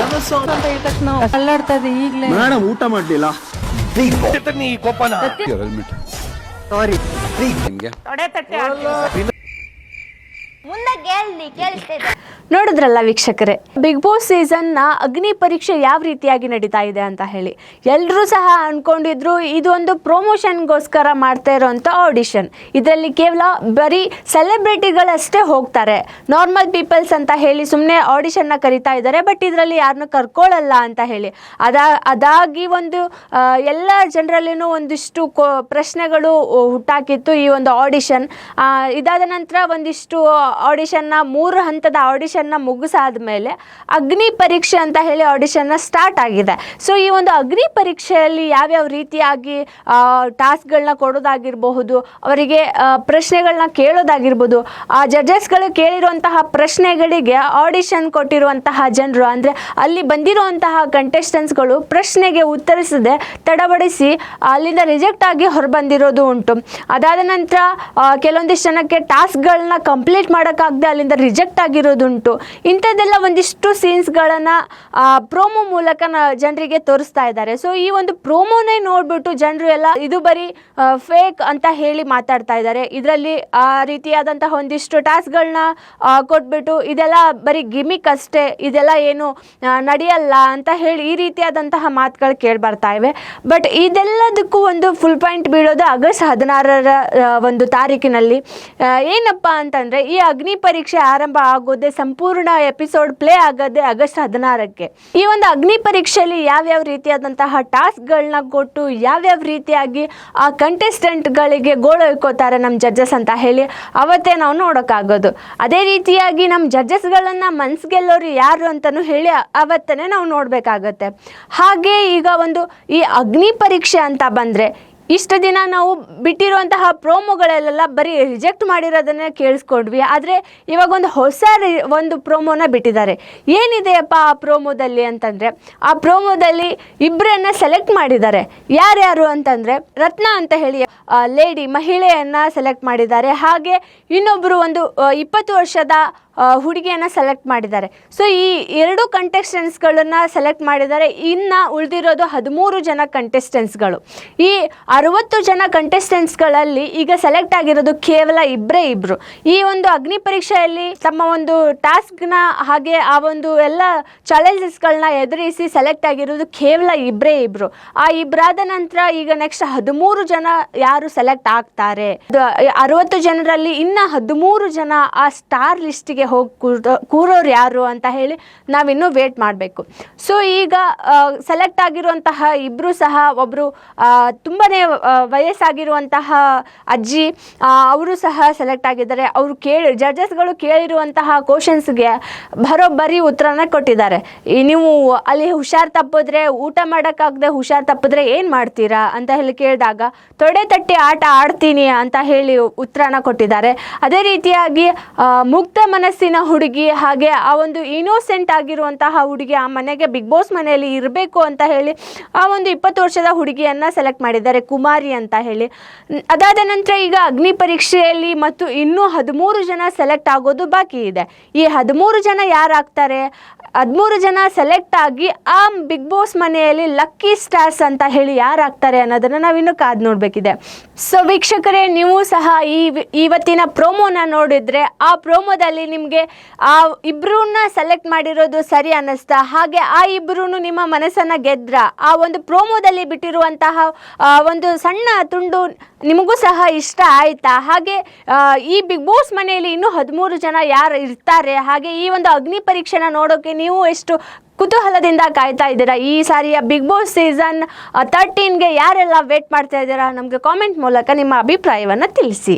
ಅಂತ ಹೇಳಿದ ತಕ್ಷಣ ಅಲ್ಲಾಡ್ತಾ ಇದೆ ಈಗಲೇ. ಮೇಡಮ್ ಊಟ ಮಾಡ್ಲಿಲ್ಲ. ಸಾರಿ. ಮುಂದೆ ಕೇಳಿಸ್ತಿದೆ. ನೋಡಿದ್ರಲ್ಲ ವೀಕ್ಷಕರೇ, ಬಿಗ್ ಬಾಸ್ ಸೀಸನ್ನ ಅಗ್ನಿ ಪರೀಕ್ಷೆ ಯಾವ ರೀತಿಯಾಗಿ ನಡೀತಾ ಇದೆ ಅಂತ ಹೇಳಿ ಎಲ್ಲರೂ ಸಹ ಅನ್ಕೊಂಡಿದ್ರು ಇದು ಒಂದು ಪ್ರಮೋಷನ್ಗೋಸ್ಕರ ಮಾಡ್ತಾ ಇರೋಂಥ ಆಡಿಷನ್. ಇದರಲ್ಲಿ ಕೇವಲ ಬರೀ ಸೆಲೆಬ್ರಿಟಿಗಳಷ್ಟೇ ಹೋಗ್ತಾರೆ, ನಾರ್ಮಲ್ ಪೀಪಲ್ಸ್ ಅಂತ ಹೇಳಿ ಸುಮ್ಮನೆ ಆಡಿಷನ್ನ ಕರಿತಾ ಇದ್ದಾರೆ. ಬಟ್ ಇದರಲ್ಲಿ ಯಾರನ್ನೂ ಕರ್ಕೊಳ್ಳಲ್ಲ ಅಂತ ಹೇಳಿ ಅದಾಗಿ ಒಂದು ಎಲ್ಲ ಜನರಲ್ಲಿನೂ ಒಂದಿಷ್ಟು ಪ್ರಶ್ನೆಗಳು ಹುಟ್ಟಾಕಿತ್ತು ಈ ಒಂದು ಆಡಿಷನ್. ಇದಾದ ನಂತರ ಒಂದಿಷ್ಟು ಆಡಿಷನ್ನ 3 ಹಂತದ ಆಡಿಷನ್ನ ಮುಗಿಸಾದ ಮೇಲೆ ಅಗ್ನಿ ಪರೀಕ್ಷೆ ಅಂತ ಹೇಳಿ ಆಡಿಷನ್ನ ಸ್ಟಾರ್ಟ್ ಆಗಿದೆ. ಸೊ ಈ ಒಂದು ಅಗ್ನಿ ಪರೀಕ್ಷೆಯಲ್ಲಿ ಯಾವ್ಯಾವ ರೀತಿಯಾಗಿ ಟಾಸ್ಕ್ಗಳನ್ನ ಕೊಡೋದಾಗಿರಬಹುದು, ಅವರಿಗೆ ಪ್ರಶ್ನೆಗಳನ್ನ ಕೇಳೋದಾಗಿರ್ಬೋದು, ಆ ಜಡ್ಜಸ್ಗಳು ಕೇಳಿರುವಂತಹ ಪ್ರಶ್ನೆಗಳಿಗೆ ಆಡಿಷನ್ ಕೊಟ್ಟಿರುವಂತಹ ಜನರು ಅಂದರೆ ಅಲ್ಲಿ ಬಂದಿರುವಂತಹ ಕಂಟೆಸ್ಟೆಂಟ್ಸ್ಗಳು ಪ್ರಶ್ನೆಗೆ ಉತ್ತರಿಸದೆ ತಡಬಡಿಸಿ ಅಲ್ಲಿಂದ ರಿಜೆಕ್ಟ್ ಆಗಿ ಹೊರಬಂದಿರೋದು ಉಂಟು. ಅದಾದ ನಂತರ ಕೆಲವೊಂದಿಷ್ಟು ಜನಕ್ಕೆ ಟಾಸ್ಕ್ಗಳನ್ನ ಕಂಪ್ಲೀಟ್ ಮಾಡೋಕ್ಕಾಗದೆ ಅಲ್ಲಿಂದ ರಿಜೆಕ್ಟ್ ಆಗಿರೋದುಂಟು. ಇಂಥದ್ದೆಲ್ಲ ಒಂದಿಷ್ಟು ಸೀನ್ಸ್ಗಳನ್ನು ಪ್ರೋಮೋ ಮೂಲಕ ಜನರಿಗೆ ತೋರಿಸ್ತಾ ಇದ್ದಾರೆ. ಸೊ ಈ ಒಂದು ಪ್ರೋಮೋನೇ ನೋಡಿಬಿಟ್ಟು ಜನರು ಎಲ್ಲ ಇದು ಬರೀ ಫೇಕ್ ಅಂತ ಹೇಳಿ ಮಾತಾಡ್ತಾ ಇದ್ದಾರೆ. ಇದರಲ್ಲಿ ಆ ರೀತಿಯಾದಂತಹ ಒಂದಿಷ್ಟು ಟಾಸ್ಕ್ಗಳನ್ನ ಕೊಟ್ಬಿಟ್ಟು ಇದೆಲ್ಲ ಬರೀ ಗಿಮಿಕ್ ಅಷ್ಟೇ, ಇದೆಲ್ಲ ಏನು ನಡೆಯಲ್ಲ ಅಂತ ಹೇಳಿ ಈ ರೀತಿಯಾದಂತಹ ಮಾತುಗಳು ಕೇಳಿಬರ್ತಾ ಇವೆ. ಬಟ್ ಇದೆಲ್ಲದಕ್ಕೂ ಒಂದು ಫುಲ್ ಪಾಯಿಂಟ್ ಬೀಳೋದು ಆಗಸ್ಟ್ 16ರ ಒಂದು ತಾರೀಕಿನಲ್ಲಿ. ಏನಪ್ಪ ಅಂತಂದರೆ ಈ ಅಗ್ನಿ ಪರೀಕ್ಷೆ ಆರಂಭ ಆಗೋದೇ, ಸಂಪೂರ್ಣ ಎಪಿಸೋಡ್ ಪ್ಲೇ ಆಗೋದೇ ಆಗಸ್ಟ್ 16ಕ್ಕೆ. ಈ ಒಂದು ಅಗ್ನಿ ಪರೀಕ್ಷೆಯಲ್ಲಿ ಯಾವ್ಯಾವ ರೀತಿಯಾದಂತಹ ಟಾಸ್ಕ್ಗಳನ್ನ ಕೊಟ್ಟು ಯಾವ್ಯಾವ ರೀತಿಯಾಗಿ ಆ ಕಂಟೆಸ್ಟೆಂಟ್ಗಳಿಗೆ ಗೋಳೊಯ್ಕೋತಾರೆ ನಮ್ಮ ಜಡ್ಜಸ್ ಅಂತ ಹೇಳಿ ಅವತ್ತೇ ನಾವು ನೋಡೋಕ್ಕಾಗೋದು. ಅದೇ ರೀತಿಯಾಗಿ ನಮ್ಮ ಜಡ್ಜಸ್ಗಳನ್ನು ಮನಸ್ಗೆಲ್ಲೋರು ಯಾರು ಅಂತಲೂ ಹೇಳಿ ಅವತ್ತೇ ನಾವು ನೋಡಬೇಕಾಗತ್ತೆ. ಹಾಗೆ ಈಗ ಒಂದು ಈ ಅಗ್ನಿ ಪರೀಕ್ಷೆ ಅಂತ ಬಂದರೆ ಇಷ್ಟು ದಿನ ನಾವು ಬಿಟ್ಟಿರುವಂತಹ ಪ್ರೋಮೋಗಳೆಲ್ಲ ಬರೀ ರಿಜೆಕ್ಟ್ ಮಾಡಿರೋದನ್ನೇ ಕೇಳಿಸ್ಕೊಂಡ್ವಿ. ಆದರೆ ಇವಾಗ ಒಂದು ಹೊಸ ಒಂದು ಪ್ರೋಮೋನ ಬಿಟ್ಟಿದ್ದಾರೆ. ಏನಿದೆಯಪ್ಪ ಆ ಪ್ರೋಮೋದಲ್ಲಿ ಅಂತಂದರೆ, ಆ ಪ್ರೋಮೋದಲ್ಲಿ ಇಬ್ಬರನ್ನ ಸೆಲೆಕ್ಟ್ ಮಾಡಿದ್ದಾರೆ. ಯಾರ್ಯಾರು ಅಂತಂದರೆ ರತ್ನ ಅಂತ ಹೇಳಿ ಲೇಡಿ ಮಹಿಳೆಯನ್ನು ಸೆಲೆಕ್ಟ್ ಮಾಡಿದ್ದಾರೆ. ಹಾಗೆ ಇನ್ನೊಬ್ಬರು ಒಂದು 20 ವರ್ಷದ ಹುಡುಗಿಯನ್ನು ಸೆಲೆಕ್ಟ್ ಮಾಡಿದ್ದಾರೆ. ಸೊ ಈ 2 ಕಂಟೆಸ್ಟೆಂಟ್ಸ್ಗಳನ್ನು ಸೆಲೆಕ್ಟ್ ಮಾಡಿದ್ದಾರೆ. ಇನ್ನು ಉಳಿದಿರೋದು 13 ಜನ ಕಂಟೆಸ್ಟೆಂಟ್ಸ್ಗಳು. ಈ 60 ಜನ ಕಂಟೆಸ್ಟೆಂಟ್ಸ್ಗಳಲ್ಲಿ ಈಗ ಸೆಲೆಕ್ಟ್ ಆಗಿರೋದು ಕೇವಲ ಇಬ್ಬರು. ಈ ಒಂದು ಅಗ್ನಿ ಪರೀಕ್ಷೆಯಲ್ಲಿ ತಮ್ಮ ಒಂದು ಟಾಸ್ಕ್ನ ಹಾಗೆ ಆ ಒಂದು ಎಲ್ಲ ಚಾಲೆಂಜಸ್ಗಳನ್ನ ಎದುರಿಸಿ ಸೆಲೆಕ್ಟ್ ಆಗಿರೋದು ಕೇವಲ ಇಬ್ಬರು. ಆ ಇಬ್ಬರಾದ ನಂತರ ಈಗ ನೆಕ್ಸ್ಟ್ 13 ಜನ ಯಾರು ಸೆಲೆಕ್ಟ್ ಆಗ್ತಾರೆ, 60 ಜನರಲ್ಲಿ ಇನ್ನು 13 ಜನ ಆ ಸ್ಟಾರ್ ಲಿಸ್ಟಿಗೆ ಹೋಗಿ ಕೂರೋರು ಯಾರು ಅಂತ ಹೇಳಿ ನಾವಿನ್ನೂ ವೇಟ್ ಮಾಡಬೇಕು. ಸೊ ಈಗ ಸೆಲೆಕ್ಟ್ ಆಗಿರುವಂತಹ ಇಬ್ಬರು ಸಹ ಒಬ್ಬರು ತುಂಬಾ ವಯಸ್ಸಾಗಿರುವಂತಹ ಅಜ್ಜಿ, ಅವರು ಸಹ ಸೆಲೆಕ್ಟ್ ಆಗಿದ್ದಾರೆ. ಅವರು ಜಡ್ಜಸ್ಗಳು ಕೇಳಿರುವಂತಹ ಕ್ವಶನ್ಸ್ಗೆ ಬರೋಬ್ಬರಿ ಉತ್ತರನ ಕೊಟ್ಟಿದ್ದಾರೆ. ನೀವು ಅಲ್ಲಿ ಹುಷಾರು ತಪ್ಪಿದ್ರೆ, ಊಟ ಮಾಡೋಕ್ಕಾಗದೆ ಹುಷಾರು ತಪ್ಪಿದ್ರೆ ಏನು ಮಾಡ್ತೀರಾ ಅಂತ ಹೇಳಿ ಕೇಳಿದಾಗ ತೊಡೆ ತಟ್ಟಿ ಆಟ ಆಡ್ತೀನಿ ಅಂತ ಹೇಳಿ ಉತ್ತರನ ಕೊಟ್ಟಿದ್ದಾರೆ. ಅದೇ ರೀತಿಯಾಗಿ ಮುಗ್ಧ ಮನಸ್ಸಿನ ಹುಡುಗಿ, ಹಾಗೆ ಆ ಒಂದು ಇನ್ನೋಸೆಂಟ್ ಆಗಿರುವಂತಹ ಹುಡುಗಿ, ಆ ಮನೆಗೆ ಬಿಗ್ ಬಾಸ್ ಮನೆಯಲ್ಲಿ ಇರಬೇಕು ಅಂತ ಹೇಳಿ ಆ ಒಂದು 20 ವರ್ಷದ ಹುಡುಗಿಯನ್ನು ಸೆಲೆಕ್ಟ್ ಮಾಡಿದ್ದಾರೆ, ಕುಮಾರಿ ಅಂತ ಹೇಳಿ. ಅದಾದ ನಂತರ ಈಗ ಅಗ್ನಿ ಪರೀಕ್ಷೆಯಲ್ಲಿ ಮತ್ತು ಇನ್ನೂ 13 ಜನ ಸೆಲೆಕ್ಟ್ ಆಗೋದು ಬಾಕಿ ಇದೆ. ಈ 13 ಜನ ಯಾರಾಗ್ತಾರೆ, 13 ಜನ ಸೆಲೆಕ್ಟ್ ಆಗಿ ಆ ಬಿಗ್ ಬಾಸ್ ಮನೆಯಲ್ಲಿ ಲಕ್ಕಿ ಸ್ಟಾರ್ಸ್ ಅಂತ ಹೇಳಿ ಯಾರಾಗ್ತಾರೆ ಅನ್ನೋದನ್ನು ನಾವಿನ್ನೂ ಕಾದು ನೋಡಬೇಕಿದೆ. ಸೊ ವೀಕ್ಷಕರೇ, ನೀವು ಸಹ ಇವತ್ತಿನ ಪ್ರೋಮೋನ ನೋಡಿದರೆ ಆ ಪ್ರೋಮೋದಲ್ಲಿ ನಿಮಗೆ ಆ ಇಬ್ಬರನ್ನ ಸೆಲೆಕ್ಟ್ ಮಾಡಿರೋದು ಸರಿ ಅನ್ನಿಸ್ತಾ, ಹಾಗೆ ಆ ಇಬ್ಬರೂ ನಿಮ್ಮ ಮನಸ್ಸನ್ನು ಗೆದ್ರ, ಆ ಒಂದು ಪ್ರೋಮೋದಲ್ಲಿ ಬಿಟ್ಟಿರುವಂತಹ ಒಂದು ಸಣ್ಣ ತುಂಡು ನಿಮಗೂ ಸಹ ಇಷ್ಟ ಆಯಿತಾ? ಹಾಗೆ ಈ ಬಿಗ್ ಬಾಸ್ ಮನೆಯಲ್ಲಿ ಇನ್ನೂ 13 ಜನ ಯಾರು ಇರ್ತಾರೆ, ಹಾಗೆ ಈ ಒಂದು ಅಗ್ನಿ ಪರೀಕ್ಷೆನ ನೋಡೋಕೆ ನೀವು ಎಷ್ಟು ಕುತೂಹಲದಿಂದ ಕಾಯ್ತಾ ಇದ್ದೀರಾ? ಈ ಸಾರಿಯ ಬಿಗ್ ಬಾಸ್ ಸೀಸನ್ 13ಗೆ ಯಾರೆಲ್ಲ ವೇಟ್ ಮಾಡ್ತಾ ಇದ್ದೀರಾ? ನಮಗೆ ಕಾಮೆಂಟ್ ಮೂಲಕ ನಿಮ್ಮ ಅಭಿಪ್ರಾಯವನ್ನು ತಿಳಿಸಿ.